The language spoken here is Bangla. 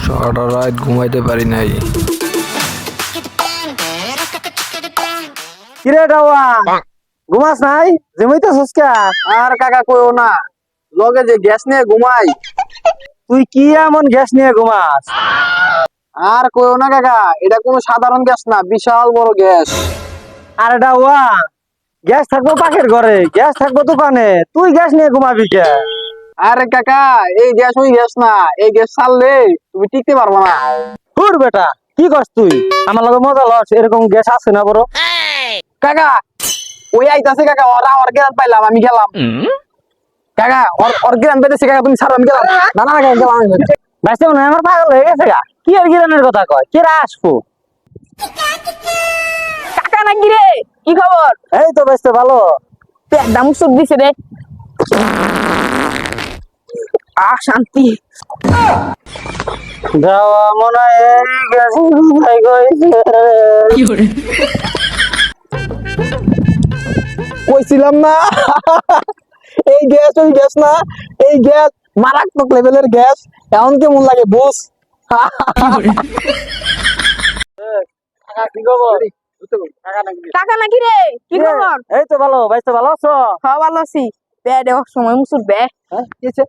সারা রাত ঘুমাইতে পারি নাই। কিরে ডাওয়া ঘুমাস নাই জমিতেছস কে? আর কাকা কইও না, লগে যে গ্যাস নিয়ে ঘুমাই। তুই কি এমন গ্যাস নিয়ে ঘুমাস? আর কইও না কাকা, এটা কোনো সাধারণ গ্যাস না, বিশাল বড় গ্যাস। আরে ডাওয়া গ্যাস থাকবো পাখির ঘরে, গ্যাস থাকবো দোকানে, তুই গ্যাস নিয়ে ঘুমাবি কে? আরে কাকা, এই গ্যাস ওই গ্যাস না, এই গ্যাস ছাড়লে তুমি টিকতে পারবো না। হুর বেটা কি করছ তুই? আমার লগে মজা লস, এরকম গ্যাস আছে না বড়? কাকা ওই আইতাছে কাকা, ওরা অর্গ্যান পাইলাম, আমি গেলাম। কাকা অর্গ্যান পাইতেছে কাকা, তুমি ছাড়ো, আমি গেলাম। না না কাকা গেলাম। বাইসে মনে হয় আমার পাগল হয়ে গেছে গা। কি আর গিরানের কথা কয়, কেরা আসবো? কাকা নাকি রে, কি খবর? এই তো বাইসে ভালো। পেট দামুসুর দিছে রে। শান্তি। যাওয়া মনে হয় এই গ্যাস কোথায় গেছে? কইছিলাম না এই গ্যাস ওই গ্যাস না, এই গ্যাস মারাত্মক লেভেলের গ্যাস। এখন কেমন লাগে বুঝ? কি খবর? কাকা নাকি রে, কি খবর? এই তো ভালো, বাইসে ভালো আছো? খাওয়া ভালো আছি। পেট এক সময় মুসুর বে। হ্যাঁ কি হয়েছে?